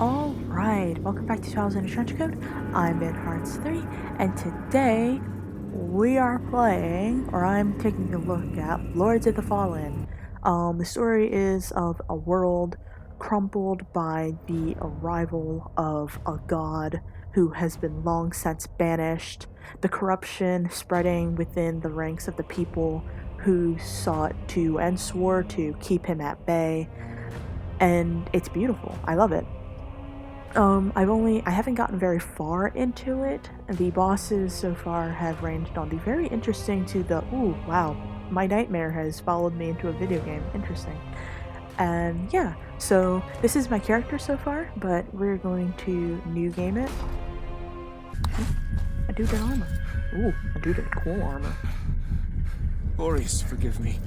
Alright, welcome back to Trials in a Trench Coat. I'm in Hearts 3, and today we are playing, or I'm taking a look at, Lords of the Fallen. The story is of a world crumpled by the arrival of a god who has been long since banished, the corruption spreading within the ranks of the people who sought to and swore to keep him at bay, and it's beautiful. I love it. I haven't gotten very far into it. The bosses so far have ranged on the very interesting to the, ooh, wow, my nightmare has followed me into a video game. Interesting. And yeah, so this is my character so far, but we're going to new game it. A dude in armor. Ooh, a dude in cool armor. Aureus, forgive me.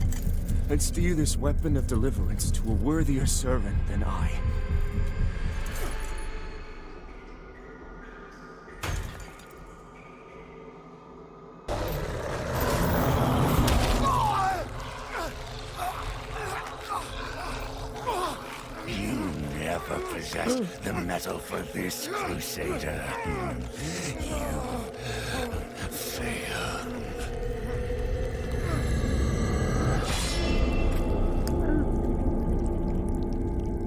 And steer this weapon of deliverance to a worthier servant than I. You never possessed the metal for this, Crusader. You failed.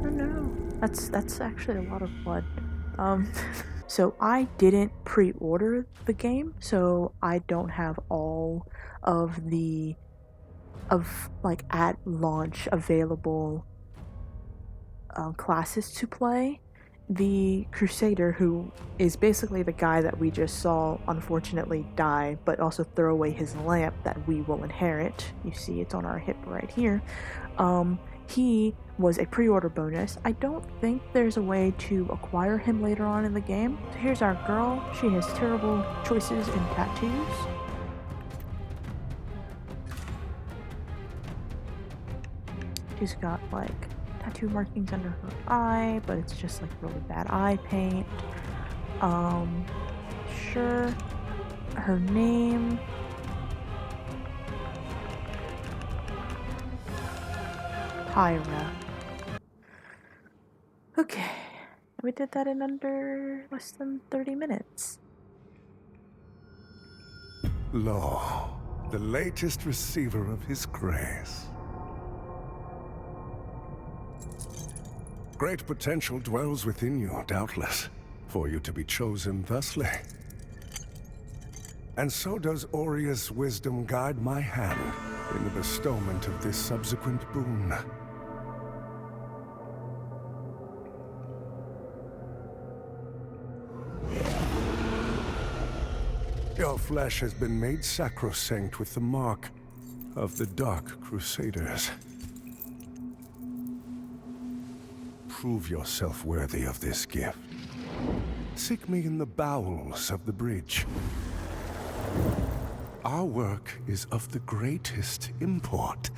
Oh no, that's actually a lot of blood. So I didn't pre-order the game, so I don't have all of the like at launch available classes to play. The Crusader, who is basically the guy that we just saw unfortunately die, but also throw away his lamp that we will inherit. You see, it's on our hip right here. He was a pre-order bonus. I don't think there's a way to acquire him later on in the game. So here's our girl. She has terrible choices in tattoos. She's got like tattoo markings under her eye, but it's just like really bad eye paint. Sure. Her name. Pyra. Okay. We did that in under less than 30 minutes. Lo, the latest receiver of his grace. Great potential dwells within you, doubtless, for you to be chosen thusly. And so does Aureus' wisdom guide my hand in the bestowment of this subsequent boon. Your flesh has been made sacrosanct with the mark of the Dark Crusaders. Prove yourself worthy of this gift. Seek me in the bowels of the bridge. Our work is of the greatest import.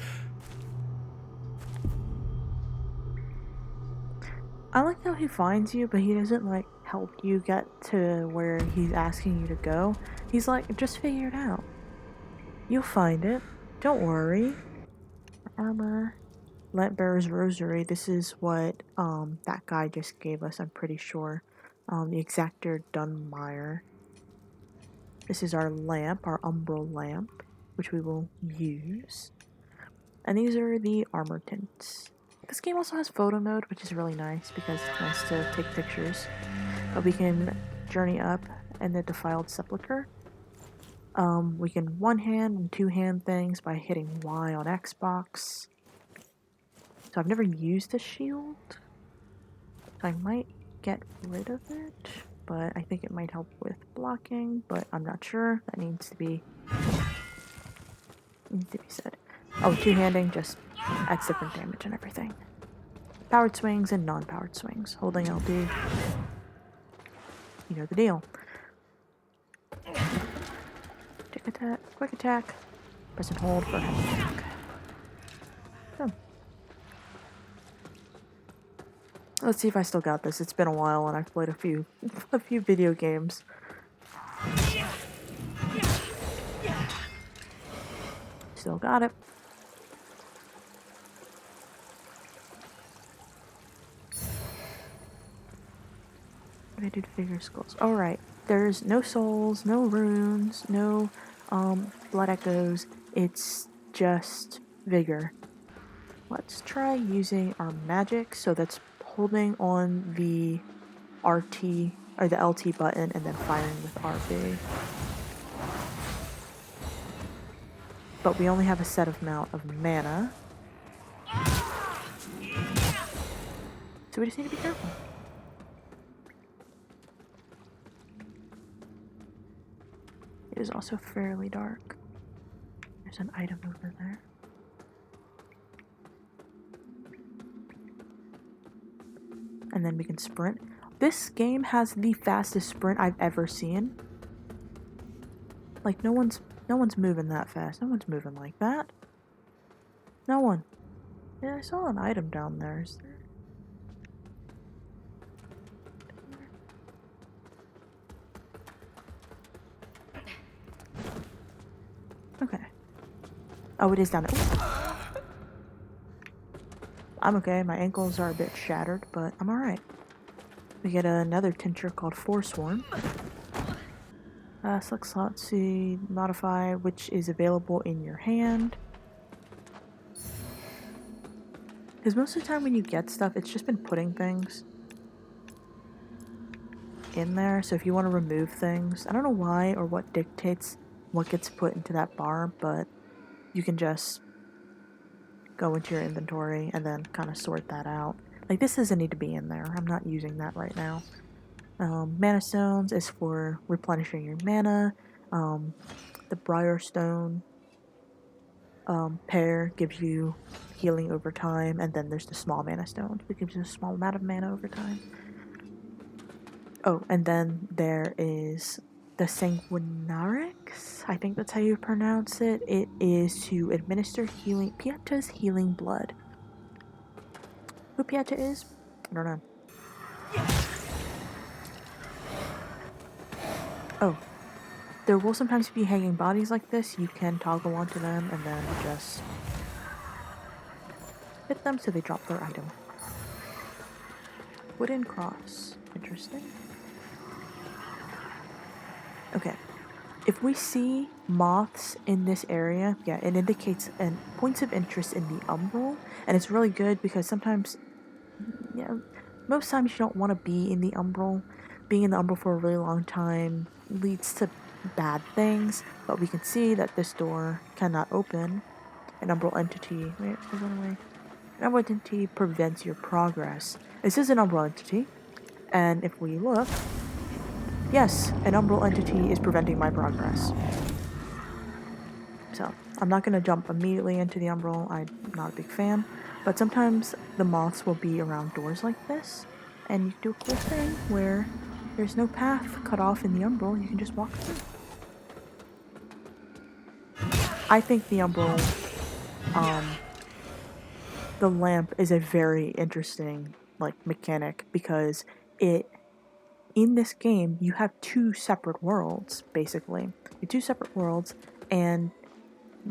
I like how he finds you, but he doesn't like help you get to where he's asking you to go. He's like, just figure it out. You'll find it. Don't worry. Armor. Lightbearer's Rosary. This is what that guy just gave us, I'm pretty sure. The Exactor Dunmire. This is our lamp, our umbral lamp, which we will use. And these are the armor tints. This game also has photo mode, which is really nice because it's nice to take pictures. But we can journey up in the Defiled Sepulchre. We can one-hand and two-hand things by hitting Y on Xbox. So I've never used a shield. So I might get rid of it, but I think it might help with blocking, but I'm not sure. That needs to be said. Oh, two-handing just adds different damage and everything. Powered swings and non-powered swings. Holding LB. You know the deal. Tick attack, quick attack. Press and hold for heavy attack. Oh. Let's see if I still got this. It's been a while and I've played a few video games. Still got it. What did I do to Vigor Skulls? Alright. There's no souls, no runes, no blood echoes. It's just vigor. Let's try using our magic. So that's holding on the RT or the LT button and then firing with RB. But we only have a set amount of mana. So we just need to be careful. It is also fairly dark. There's an item over there. And then we can sprint. This game has the fastest sprint I've ever seen. Like no one's moving that fast. No one's moving like that. No one. Yeah, I saw an item down there. Is there? Okay. Oh, it is down there. Ooh. I'm okay. My ankles are a bit shattered, but I'm alright. We get another tincture called Forsworn. Select slot to modify which is available in your hand. Because most of the time when you get stuff, it's just been putting things in there. So if you want to remove things, I don't know why or what dictates what gets put into that bar, but you can just go into your inventory and then kind of sort that out. Like this doesn't need to be in there. I'm not using that right now. Mana stones is for replenishing your mana. The Briar Stone pair gives you healing over time, and then there's the small mana stone, which gives you a small amount of mana over time. Oh, and then there is the Sanguinarix. I think that's how you pronounce it. It is to administer healing. Pieta's healing blood. Who Pieta is? I don't know. Oh. There will sometimes be hanging bodies like this. You can toggle onto them and then just hit them so they drop their item. Wooden cross. Interesting. Okay. If we see moths in this area, yeah, it indicates points of interest in the umbral, and it's really good because sometimes, yeah, most times you don't want to be in the umbral. Being in the umbral for a really long time leads to bad things, but we can see that this door cannot open. An umbral entity, wait, there's one away. An umbral entity prevents your progress. This is an umbral entity, and if we look, yes, an umbral entity is preventing my progress. So, I'm not going to jump immediately into the umbral, I'm not a big fan, but sometimes the moths will be around doors like this, and you can do a cool thing where there's no path cut off in the umbral, you can just walk through. I think the umbral, the lamp is a very interesting, mechanic, because in this game, you have two separate worlds, basically. Two separate worlds, and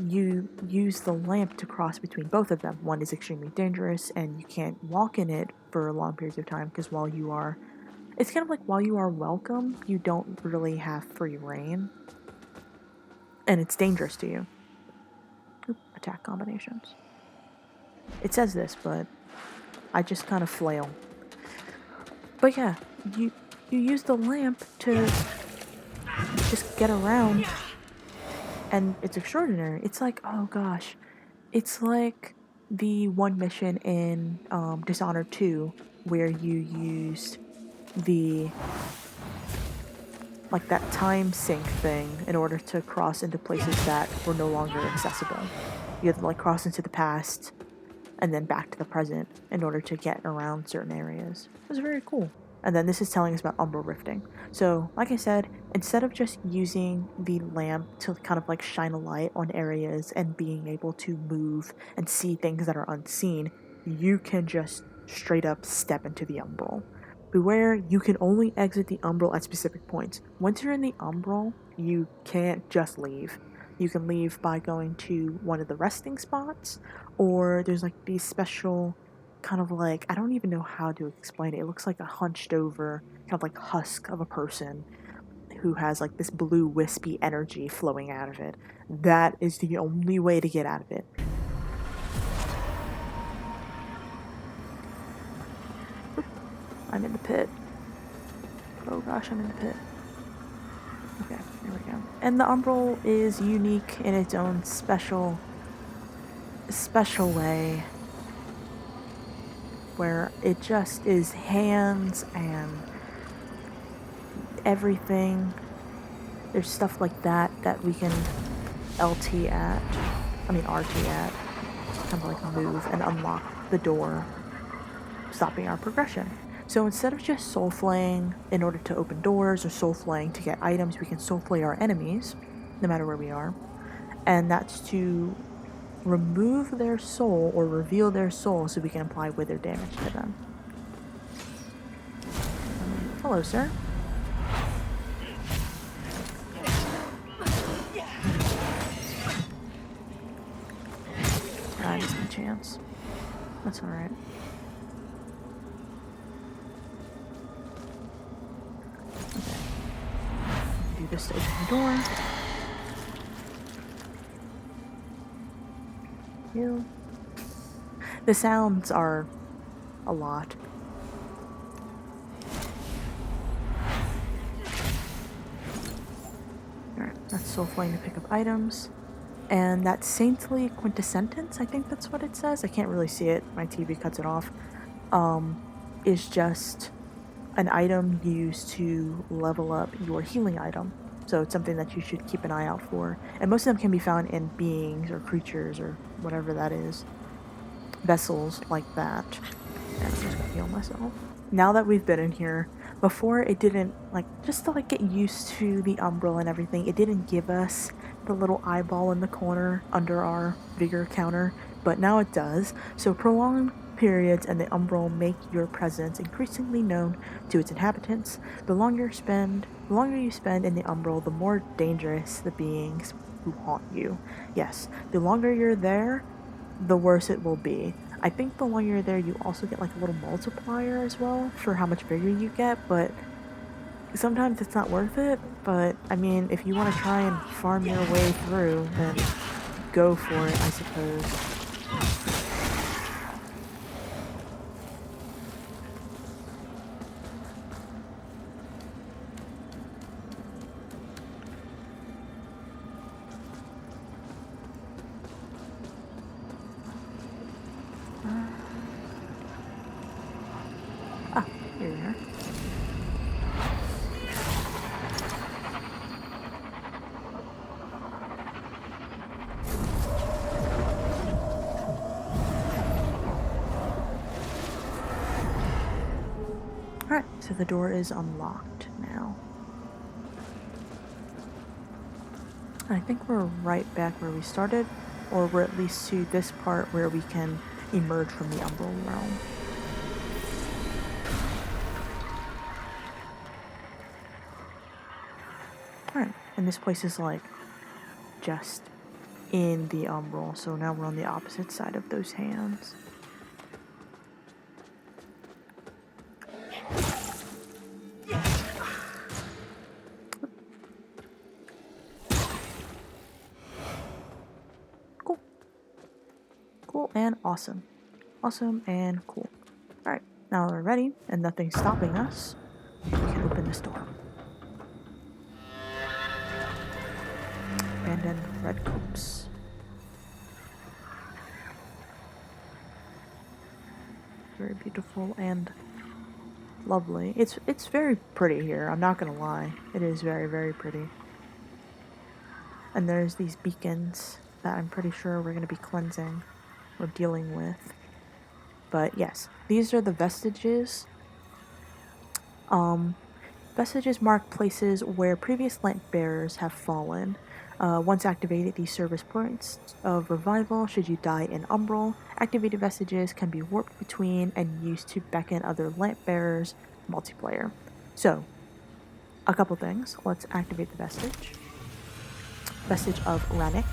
you use the lamp to cross between both of them. One is extremely dangerous, and you can't walk in it for long periods of time, because it's kind of like while you are welcome, you don't really have free reign. And it's dangerous to you. Oop, attack combinations. It says this, but I just kind of flail. But yeah, you use the lamp to just get around, and it's extraordinary. It's like, oh gosh, it's like the one mission in Dishonored 2 where you used that time sync thing in order to cross into places that were no longer accessible. You had to cross into the past and then back to the present in order to get around certain areas. It was very cool. And then this is telling us about umbral rifting. So, like I said, instead of just using the lamp to kind of shine a light on areas and being able to move and see things that are unseen, you can just straight up step into the umbral. Beware, you can only exit the umbral at specific points. Once you're in the umbral, you can't just leave. You can leave by going to one of the resting spots, or there's these special kind of like, I don't even know how to explain it. It looks like a hunched over, kind of like husk of a person who has like this blue wispy energy flowing out of it. That is the only way to get out of it. Oop, I'm in the pit. Oh gosh, I'm in the pit. Okay, there we go. And the Umbral is unique in its own special way, where it just is hands and everything. There's stuff like that that we can RT at, kind of like move and unlock the door, stopping our progression. So instead of just soul flaying in order to open doors or soul flaying to get items, we can soul flay our enemies, no matter where we are. And that's to remove their soul or reveal their soul so we can apply wither damage to them. Hello, sir. I missed my chance. That's alright. Okay. Do this to open the door. Heal. The sounds are a lot. Alright, that's soul flame to pick up items. And that saintly quintessence, I think that's what it says. I can't really see it. My TV cuts it off. Is just an item used to level up your healing item. So it's something that you should keep an eye out for. And most of them can be found in beings or creatures or whatever that is. Vessels like that. And I'm just gonna heal myself. Now that we've been in here, before it didn't, like, just to like get used to the Umbral and everything, it didn't give us the little eyeball in the corner under our vigor counter, but now it does. So prolonged periods and the Umbral make your presence increasingly known to its inhabitants. The longer you spend in the Umbral, the more dangerous the beings who haunt you. Yes, the longer you're there, the worse it will be. I think the longer you're there, you also get like a little multiplier as well for how much bigger you get, but sometimes it's not worth it. But I mean, if you want to try and farm your way through, then go for it, I suppose. Here we are. Alright, so the door is unlocked now. I think we're right back where we started, or we're at least to this part where we can emerge from the Umbral realm. Alright, and this place is like just in the Umbral, so now we're on the opposite side of those hands. Cool. Cool and awesome. Awesome and cool. Alright, now we're ready and nothing's stopping us. We can open this door. Abandoned red copse. Very beautiful and lovely. It's very pretty here, I'm not gonna lie. It is very, very pretty. And there's these beacons that I'm pretty sure we're gonna be cleansing or dealing with. But yes, these are the vestiges. Vestiges mark places where previous lamp bearers have fallen. Once activated, these serve as points of revival should you die in Umbral. Activated vestiges can be warped between and used to beckon other lamp bearers multiplayer. So, a couple things. Let's activate the vestige. Vestige of Rannick.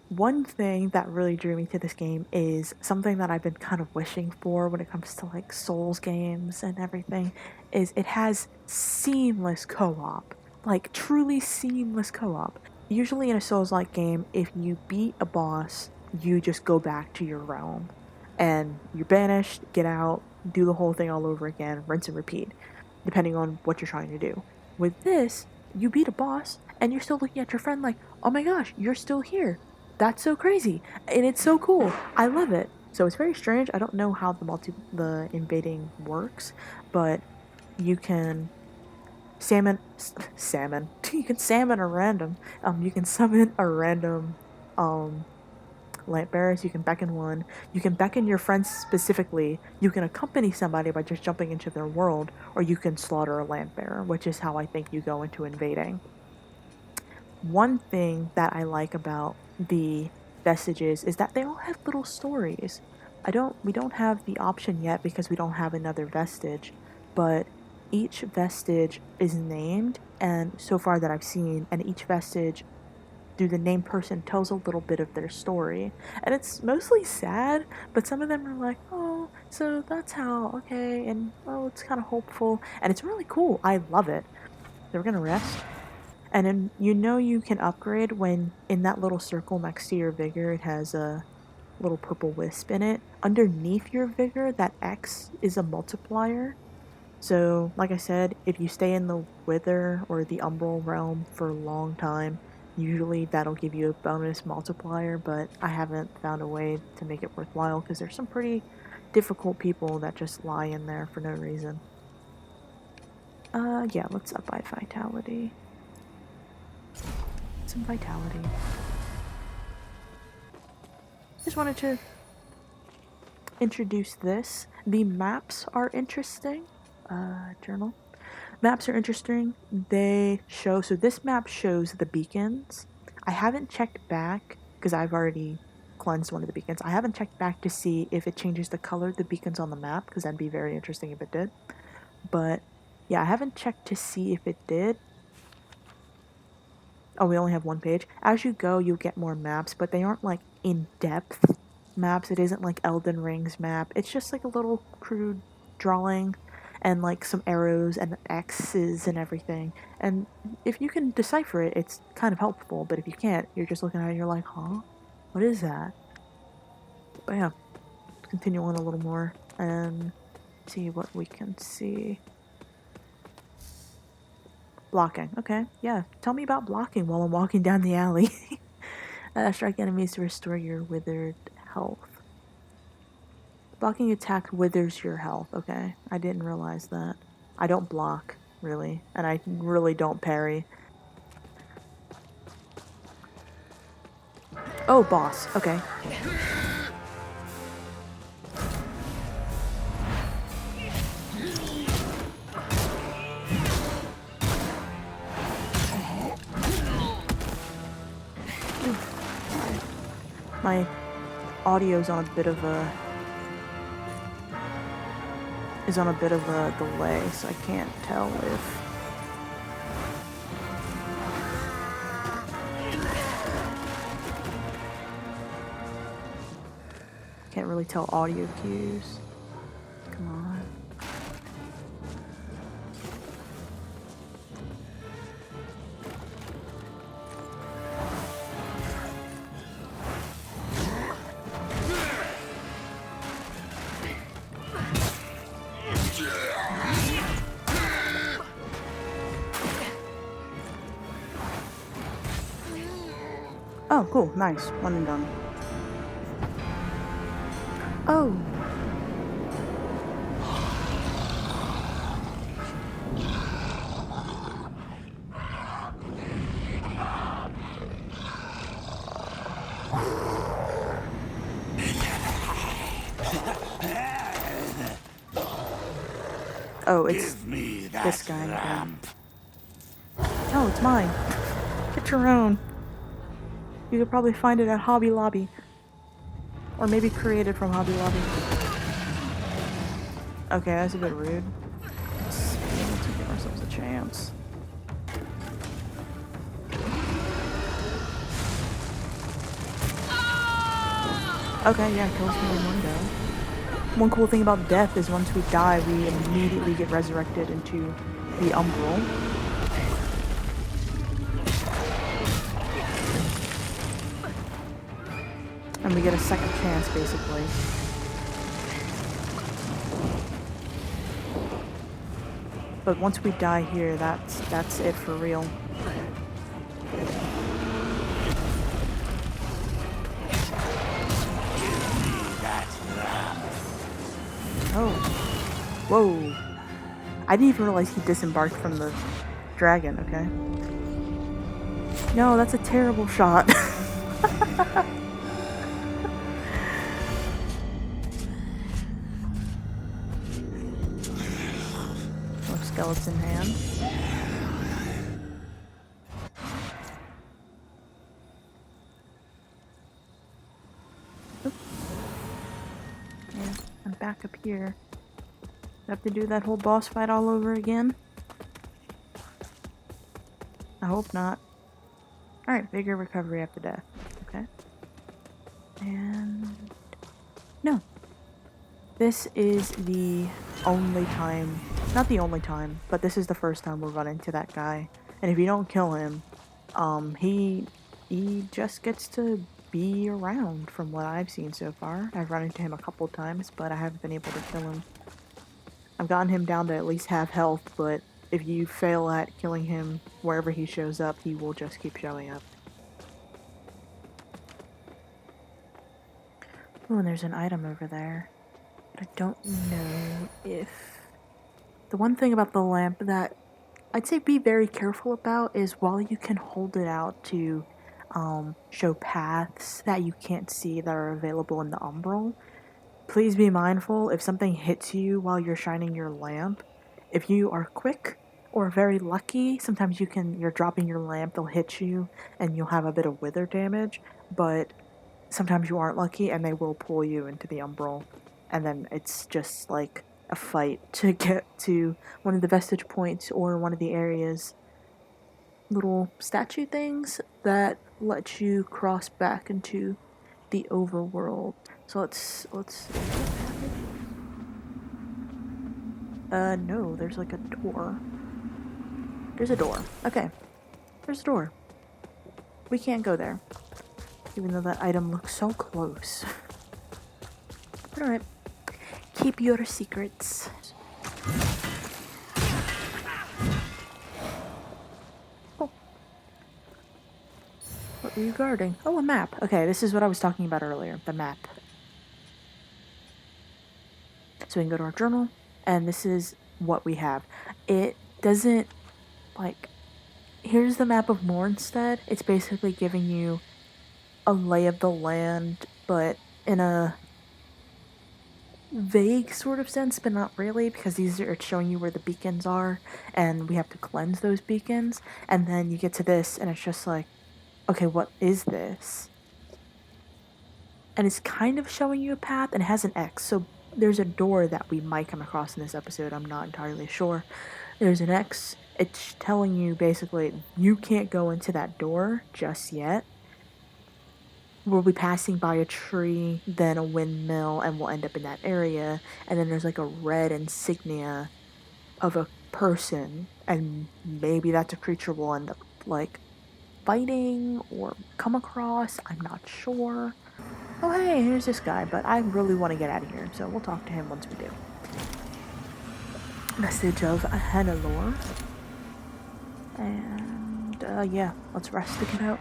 one thing that really drew me to this game is something that I've been kind of wishing for when it comes to like Souls games and everything, is it has seamless co-op. Like truly seamless co-op. Usually in a Souls-like game, if you beat a boss, you just go back to your realm and you're banished, get out, do the whole thing all over again, rinse and repeat, depending on what you're trying to do. With this, you beat a boss and you're still looking at your friend like, oh my gosh, you're still here. That's so crazy. And it's so cool. I love it. So it's very strange. I don't know how the invading works, but you can salmon you can salmon a random you can summon a random light bearers. You can beckon one. You can beckon your friends specifically. You can accompany somebody by just jumping into their world, or you can slaughter a land bearer, which is how I think you go into invading. One thing that I like about the vestiges is that they all have little stories. We don't have the option yet because we don't have another vestige, but each vestige is named, and so far that I've seen, and each vestige through the named person tells a little bit of their story. And it's mostly sad, but some of them are like, oh, so that's how, okay, and oh, it's kind of hopeful, and it's really cool. I love it. So we're gonna rest. And then you can upgrade when in that little circle next to your vigor, it has a little purple wisp in it. Underneath your vigor, that X is a multiplier. So, like I said, if you stay in the Wither or the Umbral realm for a long time, usually that'll give you a bonus multiplier, but I haven't found a way to make it worthwhile because there's some pretty difficult people that just lie in there for no reason. Yeah, let's up by vitality. Some vitality. Just wanted to introduce this. The maps are interesting. Journal. Maps are interesting. They show, so this map shows the beacons. I haven't checked back because I've already cleansed one of the beacons. I haven't checked back to see if it changes the color of the beacons on the map because that'd be very interesting if it did. But yeah, I haven't checked to see if it did. Oh, we only have one page. As you go, you'll get more maps, but they aren't like in-depth maps. It isn't like Elden Ring's map. It's just like a little crude drawing and like some arrows and X's and everything. And if you can decipher it, it's kind of helpful. But if you can't, you're just looking at it and you're like, huh? What is that? But yeah, continue on a little more and see what we can see. Blocking. Okay, yeah. Tell me about blocking while I'm walking down the alley. Strike enemies to restore your withered health. Blocking attack withers your health. Okay, I didn't realize that. I don't block, really. And I really don't parry. Oh, boss. Okay. My audio's on a bit of a delay, so I can't tell if can't really tell audio cues. Come on. Oh, cool. Nice. One and done. Oh. Oh, it's Give me that this guy again. lamp. Oh, it's mine. Get your own. You could probably find it at Hobby Lobby. Or maybe created from Hobby Lobby. Okay, that's a bit rude. Let's give ourselves a chance. Okay, yeah, kills me in one go. One cool thing about death is once we die, we immediately get resurrected into the Umbral. And we get a second chance, basically. But once we die here, that's it for real. Oh. Whoa. I didn't even realize he disembarked from the dragon, okay? No, that's a terrible shot. More skeleton hand. Oop. Yeah, I'm back up here. Have to do that whole boss fight all over again? I hope not. Alright, bigger recovery after death. Okay. And... no. This is the only time, not the only time, but this is the first time we'll run into that guy. And if you don't kill him, he just gets to be around from what I've seen so far. I've run into him a couple times, but I haven't been able to kill him. I've gotten him down to at least half health, but if you fail at killing him wherever he shows up, he will just keep showing up. Oh, and there's an item over there. But I don't know if... The one thing about the lamp that I'd say be very careful about is while you can hold it out to show paths that you can't see that are available in the Umbral, please be mindful if something hits you while you're shining your lamp. If you are quick or very lucky, sometimes you're dropping your lamp, they'll hit you, and you'll have a bit of wither damage, but sometimes you aren't lucky and they will pull you into the Umbral, and then it's just like a fight to get to one of the vestige points or one of the areas. Little statue things that let you cross back into the overworld. So let's see. No, there's like a door. There's a door. Okay. There's a door. We can't go there. Even though that item looks so close. Alright. Keep your secrets. Oh. What were you guarding? Oh, a map. Okay, this is what I was talking about earlier. The map. So we can go to our journal, and this is what we have. It doesn't, like, here's the map of Mornstead. It's basically giving you a lay of the land, but in a vague sort of sense, but not really, because these are showing you where the beacons are, and we have to cleanse those beacons, and then you get to this, and it's just like, okay, what is this? And it's kind of showing you a path, and it has an X, so there's a door that we might come across in this episode, I'm not entirely sure. There's an X, it's telling you basically, you can't go into that door just yet. We'll be passing by a tree, then a windmill, and we'll end up in that area. And then there's like a red insignia of a person, and maybe that's a creature we'll end up like fighting or come across. I'm not sure. Oh hey, here's this guy, but I really want to get out of here, so we'll talk to him once we do. Message of Hannelore. And yeah, let's rest to get out.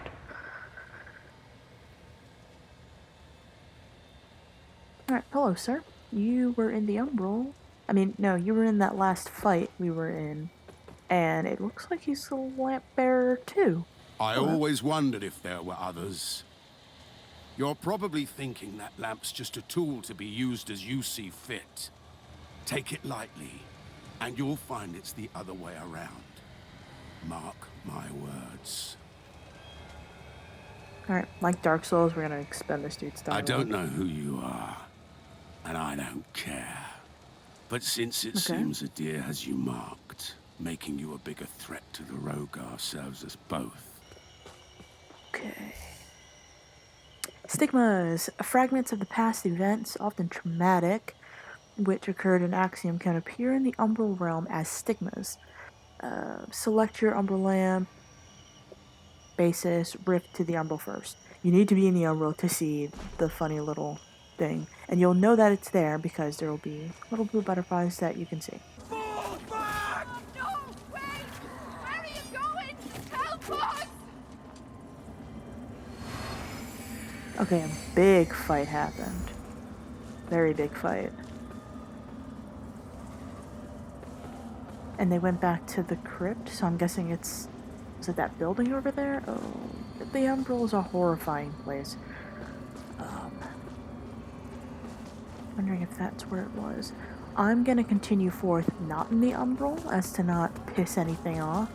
Alright, hello, sir. You were in the Umbral. I mean, no, you were in that last fight we were in. And it looks like he's the lamp bearer, too. I always wondered if there were others. You're probably thinking that lamp's just a tool to be used as you see fit. Take it lightly, and you'll find it's the other way around. Mark my words. Alright, like Dark Souls, we're gonna expend this dude's dialogue. I don't know who you are, and I don't care. But since it seems Adir has you marked, making you a bigger threat to the Rogar serves us both. Okay. Stigmas, fragments of the past events, often traumatic, which occurred in Axiom, can appear in the Umbral realm as stigmas. Select your Umbral lamp, basis, rift to the Umbral first. You need to be in the Umbral to see the funny little thing, and you'll know that it's there because there will be little blue butterflies that you can see. Oh, no! Wait! Where are you going? Help us! Okay, a big fight happened. Very big fight. And they went back to the crypt, so I'm guessing is it that building over there? Oh, the Umbral is a horrifying place. Wondering if that's where it was. I'm gonna continue forth not in the Umbral, as to not piss anything off.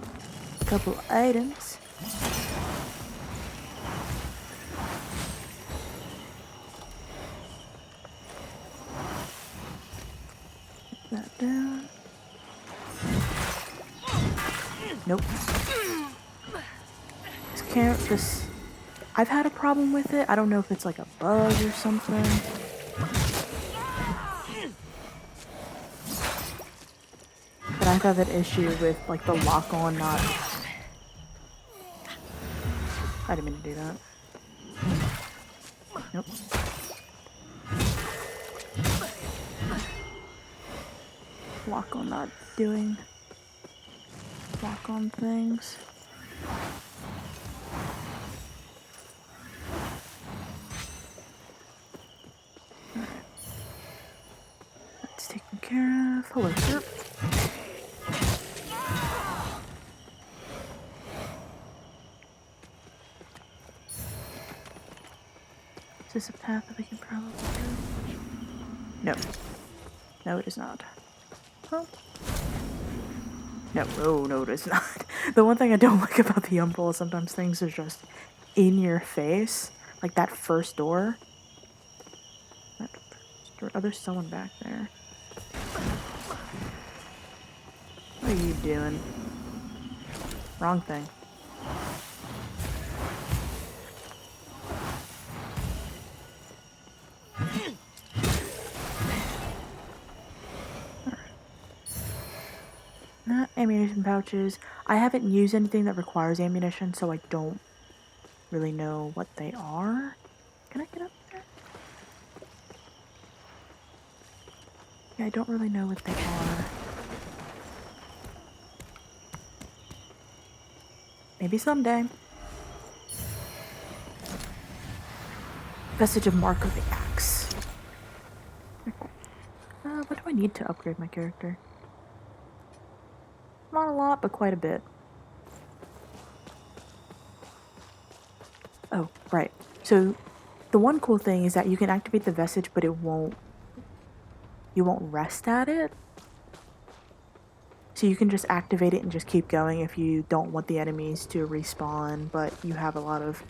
A couple items. Put that down. Nope. This I've had a problem with it. I don't know if it's like a bug or something. But I've had that issue with like the lock on not. I didn't mean to do that. Nope. Lock on not doing lock on things. Alright. That's taken care of. Hello, sir. Is this a path that we can probably do? No. No, it is not. Oh. No, it is not. The one thing I don't like about the Umbral is sometimes things are just in your face. Like that first door. Oh, there's someone back there. What are you doing? Wrong thing. Ammunition pouches. I haven't used anything that requires ammunition, so I don't really know what they are. Can I get up there? Yeah, I don't really know what they are. Maybe someday. Vestige of Mark of the Axe. What do I need to upgrade my character? Not a lot, but quite a bit. Oh, right. So, the one cool thing is that you can activate the vestige, but you won't rest at it. So you can just activate it and just keep going if you don't want the enemies to respawn, but you have a lot of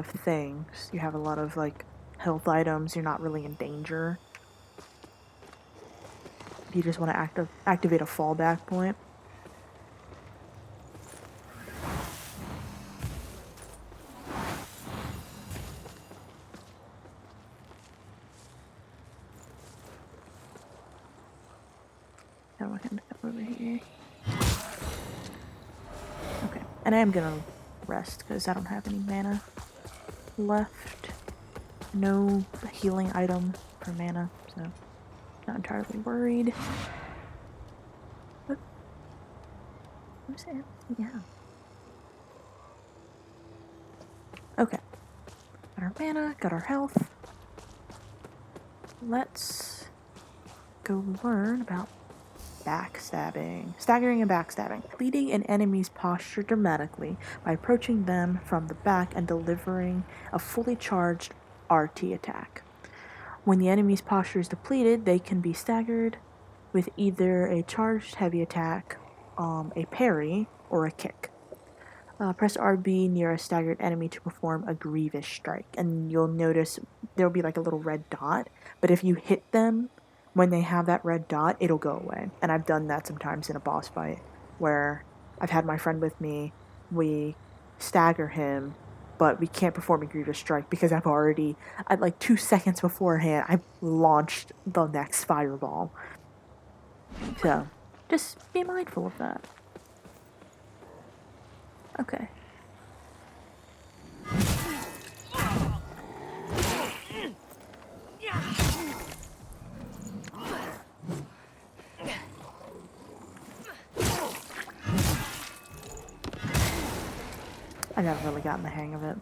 things. You have a lot of like health items. You're not really in danger. You just want to activate a fallback point. Now I can come over here. Okay, and I am gonna rest because I don't have any mana left. No healing item for mana, so not entirely worried. Where's it? Yeah. Okay. Got our mana, got our health. Let's go learn about backstabbing. Staggering and backstabbing. Leading an enemy's posture dramatically by approaching them from the back and delivering a fully charged RT attack. When the enemy's posture is depleted, they can be staggered with either a charged heavy attack, a parry, or a kick. Press RB near a staggered enemy to perform a grievous strike, and you'll notice there'll be like a little red dot, but if you hit them when they have that red dot, it'll go away. And I've done that sometimes in a boss fight, where I've had my friend with me, we stagger him, but we can't perform a Grievous Strike because I've already, at like 2 seconds beforehand, I launched the next fireball. So, just be mindful of that. Okay. I never really gotten the hang of it.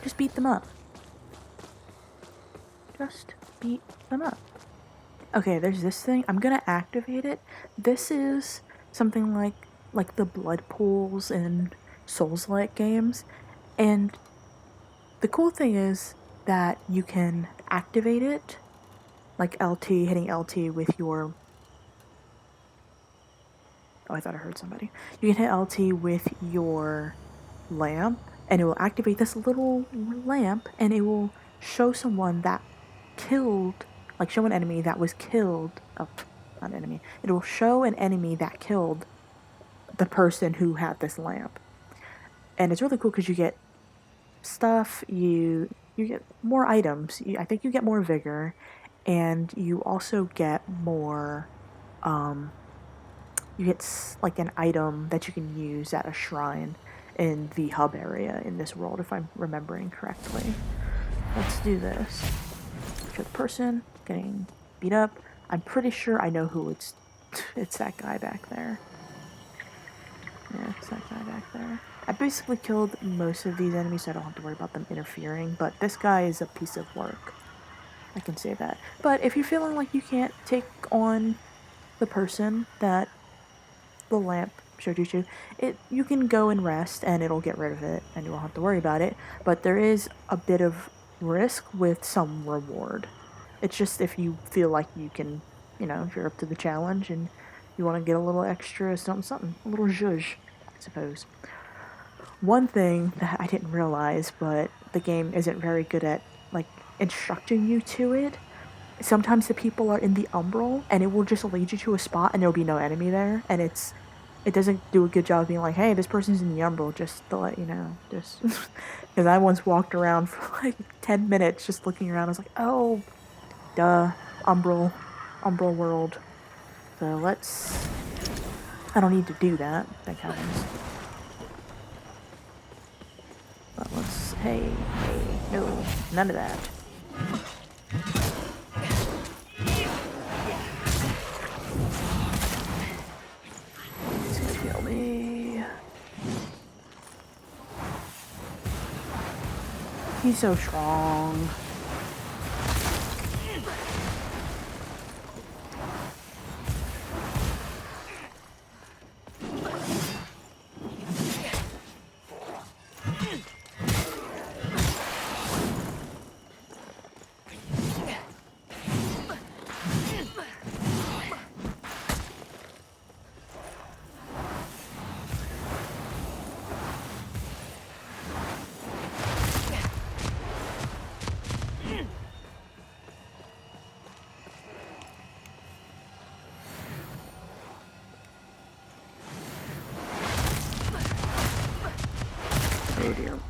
Just beat them up. Just beat them up. Okay, there's this thing. I'm gonna activate it. This is something like the blood pools in Souls-like games. And the cool thing is that you can activate it, like LT, hitting LT with your... Oh, I thought I heard somebody. You can hit LT with your lamp, and it will activate this little lamp, and it will show someone that killed, like show an enemy that was killed, oh, not enemy, it will show an enemy that killed the person who had this lamp. And it's really cool because you get stuff, you get more items, I think you get more vigor, and you also get more, you get like an item that you can use at a shrine in the hub area in this world, if I'm remembering correctly. Let's do this. For the person getting beat up, I'm pretty sure I know who it's. It's that guy back there. Yeah, it's that guy back there. I basically killed most of these enemies, so I don't have to worry about them interfering, but this guy is a piece of work. I can say that. But if you're feeling like you can't take on the person that the lamp showed you to, you can go and rest and it'll get rid of it and you won't have to worry about it. But there is a bit of risk with some reward. It's just if you feel like you can, if you're up to the challenge and you want to get a little extra something, a little zhuzh, I suppose. One thing that I didn't realize, but the game isn't very good at, like, instructing you to it. Sometimes the people are in the umbral, and it will just lead you to a spot, and there'll be no enemy there, and it doesn't do a good job of being like, hey, this person's in the umbral, just to let you know, just, because I once walked around for like 10 minutes just looking around, I was like, oh, duh, umbral world, so I don't need to do that, thank heavens. But hey, no, none of that. He's gonna kill me. He's so strong.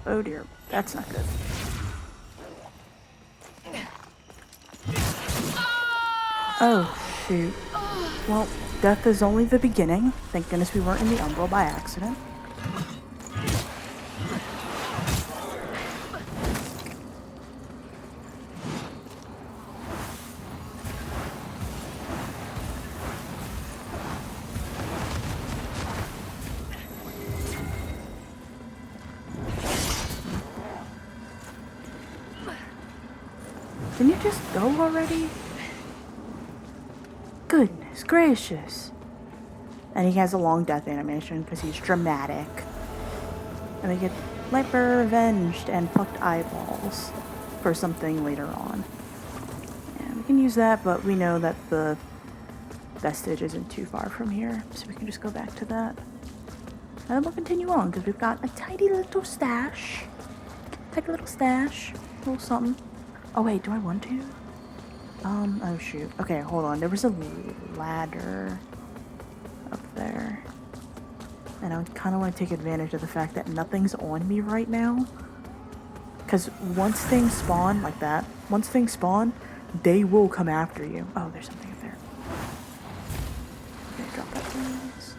Oh dear, that's not good. Oh, shoot. Well, death is only the beginning. Thank goodness we weren't in the umbral by accident. Can you just go already? Goodness gracious. And he has a long death animation because he's dramatic. And they get Viper avenged and plucked eyeballs for something later on. And we can use that, but we know that the vestige isn't too far from here, so we can just go back to that. And then we'll continue on because we've got a tiny little stash. A little something. Oh wait, do I want to? Oh shoot. Okay, hold on. There was a ladder up there. And I kind of want to take advantage of the fact that nothing's on me right now. Because once things spawn like that, once things spawn, they will come after you. Oh, there's something up there. Okay, drop that please.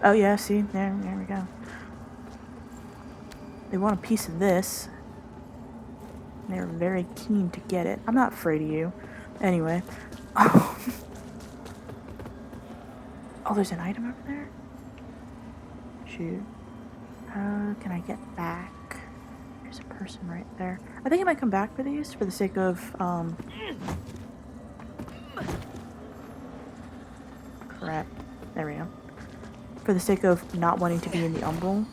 Oh yeah, see? There we go. They want a piece of this. They're very keen to get it. I'm not afraid of you. Anyway. Oh, there's an item over there? Shoot. How can I get back? There's a person right there. I think I might come back for these for the sake of, crap. There we go. For the sake of not wanting to be in the Umbral.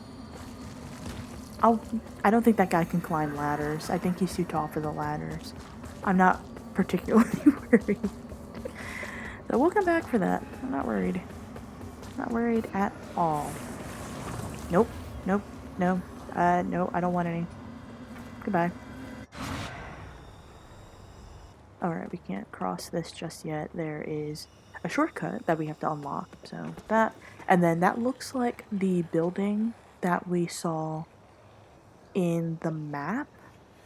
I don't think that guy can climb ladders. I think he's too tall for the ladders. I'm not particularly worried. So we'll come back for that. I'm not worried. Not worried at all. Nope. Nope. No. No, I don't want any. Goodbye. Alright, we can't cross this just yet. There is a shortcut that we have to unlock. So that, and then that looks like the building that we saw in the map,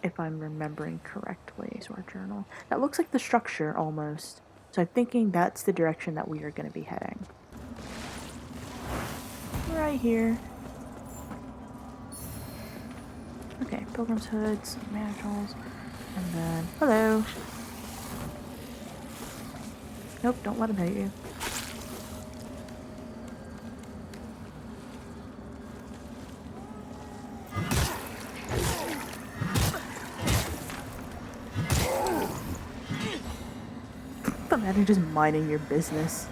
if I'm remembering correctly. So our journal. That looks like the structure almost. So I'm thinking that's the direction that we are going to be heading. Right here. Okay, Pilgrim's Hoods, manacles, and then, hello. Nope, don't let him hit you. Imagine just minding your business.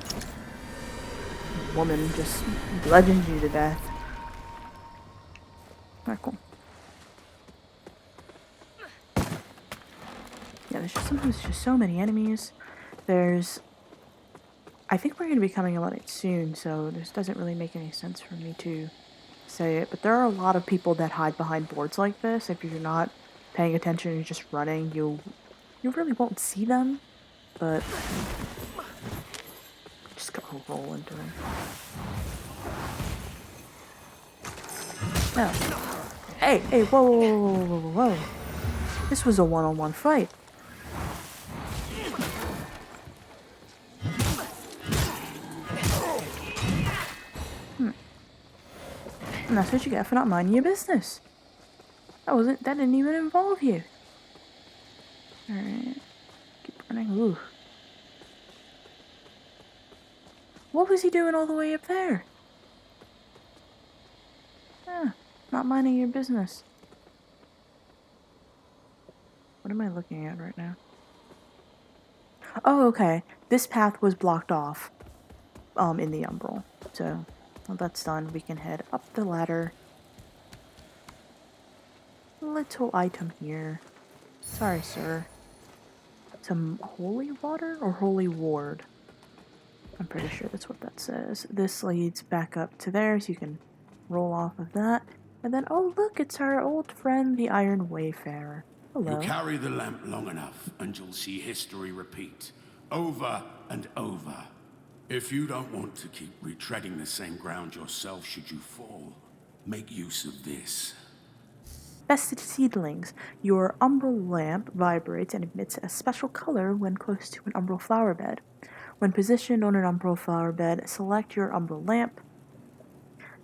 Woman just bludgeons you to death. Alright, cool. Yeah, there's just sometimes just so many enemies. There's... I think we're going to be coming on it soon, so this doesn't really make any sense for me to say it. But there are a lot of people that hide behind boards like this. If you're not paying attention and you're just running, you really won't see them. But... just gotta roll into them. No. Hey, whoa, whoa, whoa, whoa, whoa, whoa. This was a one-on-one fight. And that's what you get for not minding your business. That didn't even involve you. Alright. Keep running. Ooh. What was he doing all the way up there? Not minding your business. What am I looking at right now? Oh, okay. This path was blocked off in the Umbral. So, well, that's done. We can head up the ladder. Little item here. Sorry, sir. Some holy water or holy ward? I'm pretty sure that's what that says. This leads back up to there, so you can roll off of that. And then, oh look, it's our old friend, the Iron Wayfarer. Hello. You carry the lamp long enough, and you'll see history repeat, over and over. If you don't want to keep retreading the same ground yourself should you fall, make use of this. Vestige Seedlings. Your umbral lamp vibrates and emits a special color when close to an umbral flower bed. When positioned on an umbral flower bed, select your umbral lamp,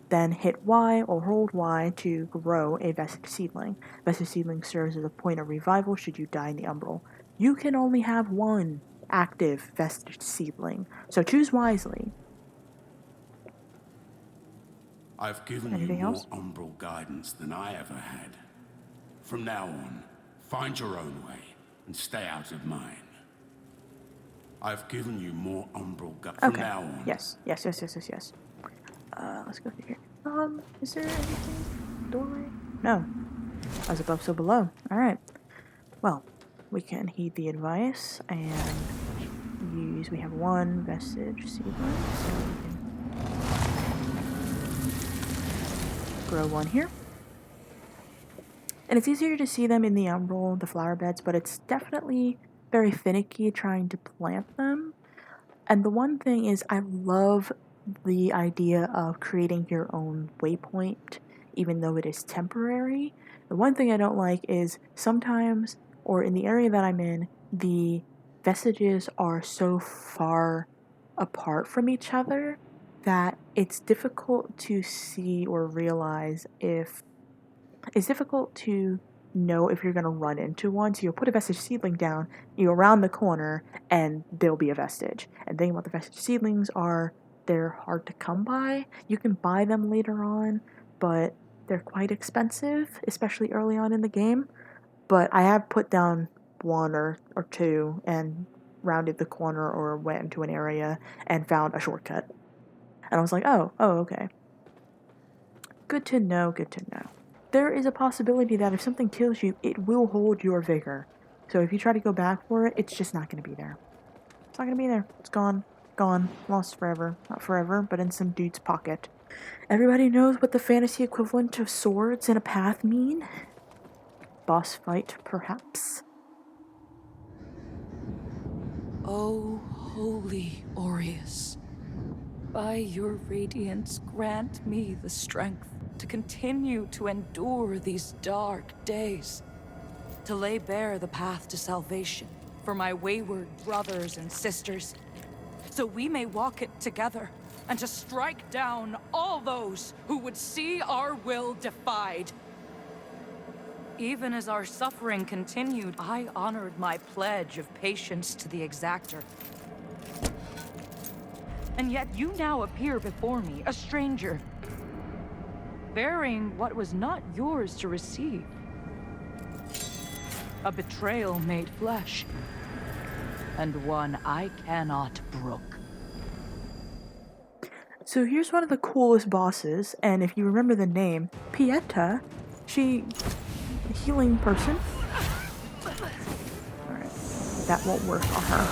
then hit Y or hold Y to grow a Vestige Seedling. Vestige Seedling serves as a point of revival should you die in the umbral. You can only have one active Vestige Seedling, so choose wisely. I've given Anything you more else? umbral guidance than I ever had. From now on, find your own way and stay out of mine. I've given you more umbral guidance from now on. Yes. Let's go through here. Is there anything? Doorway? No. I was above, so below. Alright. Well, we can heed the advice and we have one vestige seedling, so we can grow one here. And it's easier to see them in the umbral, the flower beds, but it's definitely very finicky trying to plant them. And the one thing is, I love the idea of creating your own waypoint, even though it is temporary. The one thing I don't like is sometimes, or in the area that I'm in, the vestiges are so far apart from each other that it's difficult to see or realize if it's difficult to know if you're going to run into one. So you'll put a vestige seedling down, you go around the corner, and there'll be a vestige. And the thing about the vestige seedlings are they're hard to come by. You can buy them later on, but they're quite expensive, especially early on in the game. But I have put down one or two and rounded the corner or went into an area and found a shortcut. And I was like, oh, okay. Good to know, good to know. There is a possibility that if something kills you, it will hold your vigor. So if you try to go back for it, it's just not going to be there. It's not going to be there. It's gone. Gone. Lost forever. Not forever, but in some dude's pocket. Everybody knows what the fantasy equivalent of swords and a path mean? Boss fight, perhaps? O holy Aureus, by your radiance grant me the strength to continue to endure these dark days, to lay bare the path to salvation for my wayward brothers and sisters, so we may walk it together, and to strike down all those who would see our will defied. Even as our suffering continued, I honored my pledge of patience to the Exactor. And yet you now appear before me, a stranger, bearing what was not yours to receive. A betrayal made flesh, and one I cannot brook. So here's one of the coolest bosses, and if you remember the name, Pieta, she... a healing person. Alright, that won't work on her.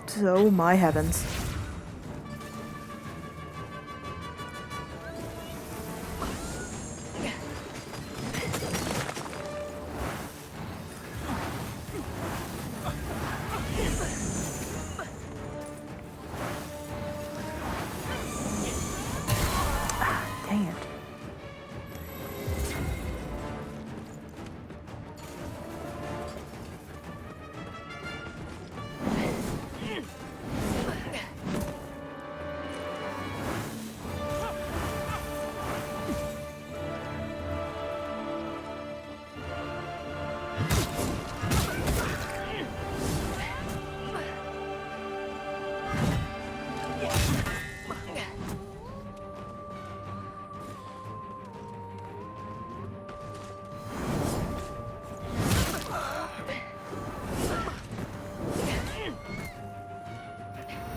So, my heavens. Dang it.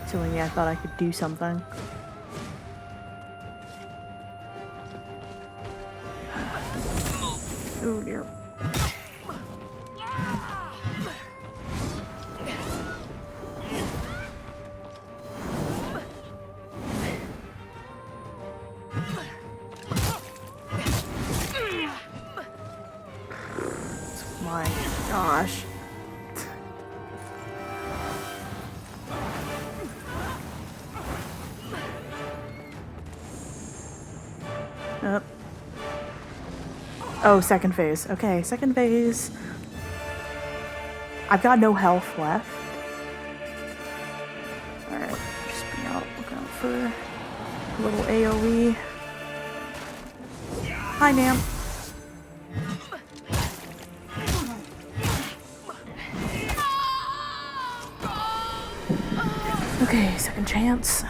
Silly, I thought I could do something. Oh dear. My gosh. Oh, second phase. Okay, second phase. I've got no health left. Alright, just be out looking out for a little AoE. Hi, Nam. Okay, second chance.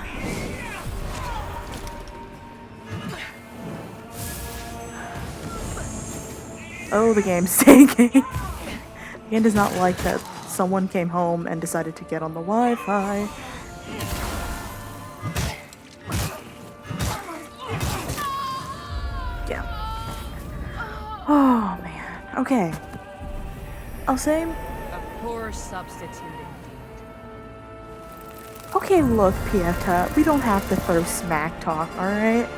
Oh, the game's taking. The game does not like that someone came home and decided to get on the Wi-Fi. Yeah. Oh, man. Okay. I'll say... A poor substitute indeed. Okay, look, Pieta, we don't have to throw smack talk, alright?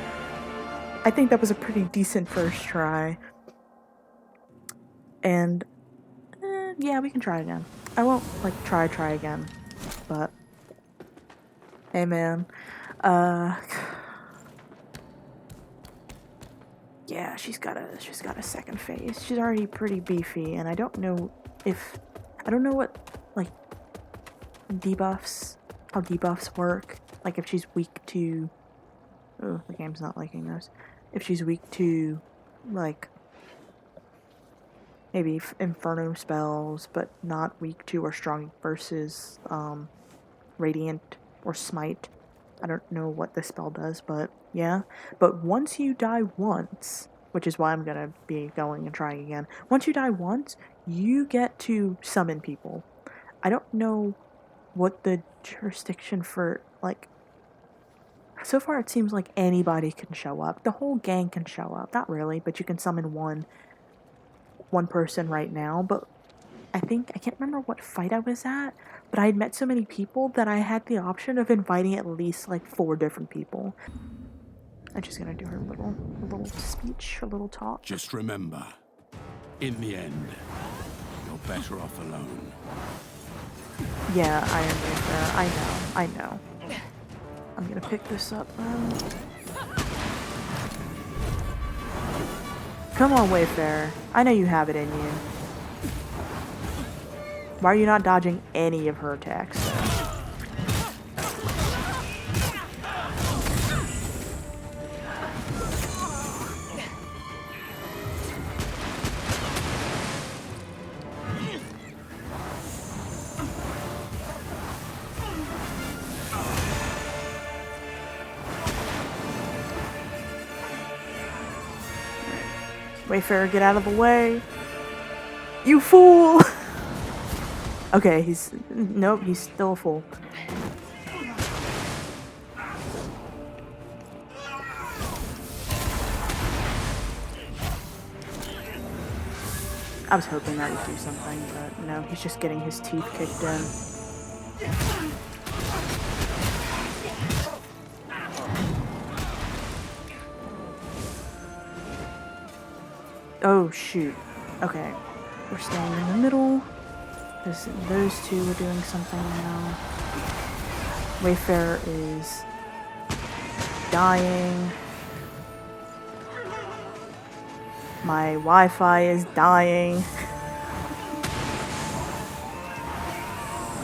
I think that was a pretty decent first try. And, yeah, we can try again. I won't, like, try again. But, Hey man. Uh Yeah, she's got a second phase. She's already pretty beefy, and I don't know what like how debuffs work. Like if she's weak to oh, the game's not liking those. If she's weak to like maybe inferno spells, but not weak to or strong versus radiant or smite. I don't know what this spell does, but yeah. But once you die once, which is why I'm gonna be going and trying again. Once you die once, you get to summon people. I don't know what the jurisdiction for, like, so far it seems like anybody can show up. The whole gang can show up. Not really, but you can summon one person right now, but I can't remember what fight I was at, but I had met so many people that I had the option of inviting at least like 4 different people. I'm just gonna do her little speech, her little talk. Just remember, in the end, you're better off alone. Yeah, I am Wayfarer. I know. I'm gonna pick this up now. Come on, Wayfarer. I know you have it in you. Why are you not dodging any of her attacks? Wayfarer, get out of the way. You fool! Okay, nope, he's still a fool. I was hoping that would do something, but no, he's just getting his teeth kicked in. Oh, shoot. Okay. We're staying in the middle. Those two are doing something now. Wayfarer is dying. My Wi-Fi is dying.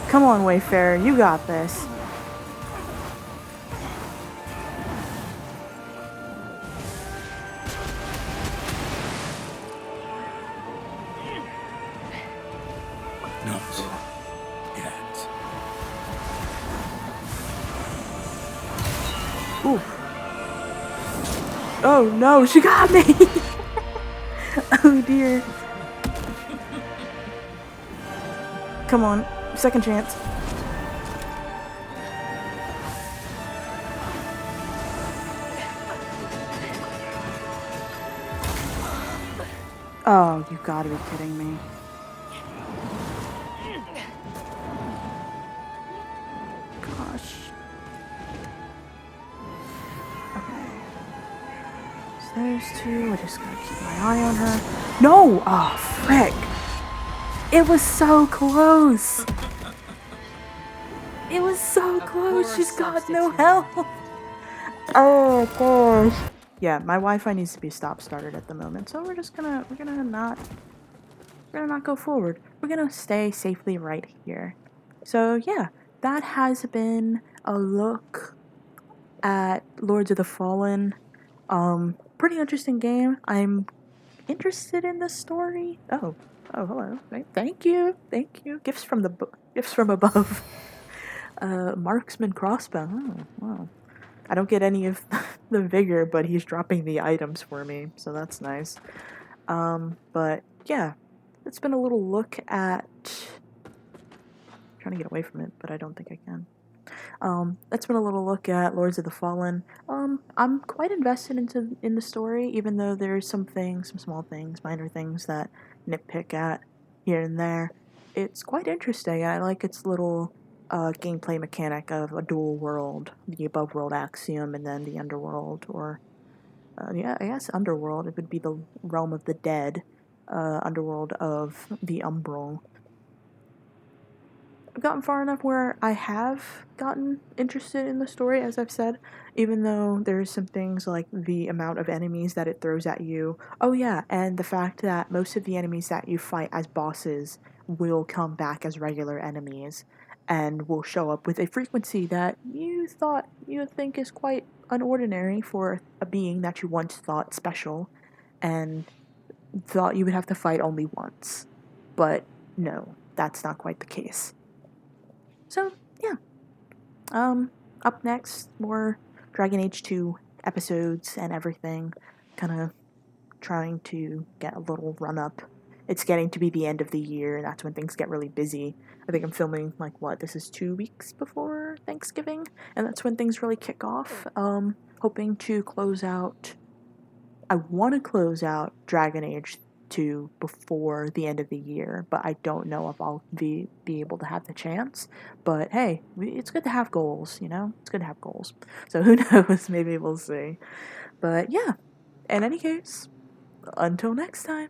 Come on, Wayfarer, you got this. Not yet. Oof. Oh no, she got me! Oh dear. Come on, second chance. Oh, you gotta be kidding me. Gosh. Okay. So those two, I just gotta keep my eye on her. No! Oh, frick! It was so close! It was so close! She's got no health! Oh gosh. Yeah, my Wi-Fi needs to be stop-started at the moment, so we're gonna not go forward. We're gonna stay safely right here. So yeah, that has been a look at Lords of the Fallen. Pretty interesting game. I'm interested in the story. Oh, hello. Thank you. Gifts from above. Marksman crossbow. Oh, wow. I don't get any of the vigor, but he's dropping the items for me, so that's nice. But yeah, it's been a little look at. I'm trying to get away from it, but I don't think I can. That's been a little look at Lords of the Fallen. I'm quite invested in the story, even though there's some small things, minor things that nitpick at here and there. It's quite interesting. I like its little gameplay mechanic of a dual world, the above world axiom, and then the underworld, or I guess underworld. It would be the realm of the dead, underworld of the umbral. gotten far enough where I have gotten interested in the story, as I've said, even though there's some things like the amount of enemies that it throws at you. Oh yeah, and the fact that most of the enemies that you fight as bosses will come back as regular enemies and will show up with a frequency that you thought you would think is quite unordinary for a being that you once thought special and thought you would have to fight only once. But no, that's not quite the case. So, yeah. Up next, more Dragon Age 2 episodes and everything. Kind of trying to get a little run up. It's getting to be the end of the year, and that's when things get really busy. I think I'm filming, this is 2 weeks before Thanksgiving, and that's when things really kick off. Hoping to close out. I want to close out Dragon Age 2 before the end of the year, but I don't know if I'll be able to have the chance. But hey, it's good to have goals, you know? It's good to have goals. So who knows? Maybe we'll see. But yeah, in any case, until next time.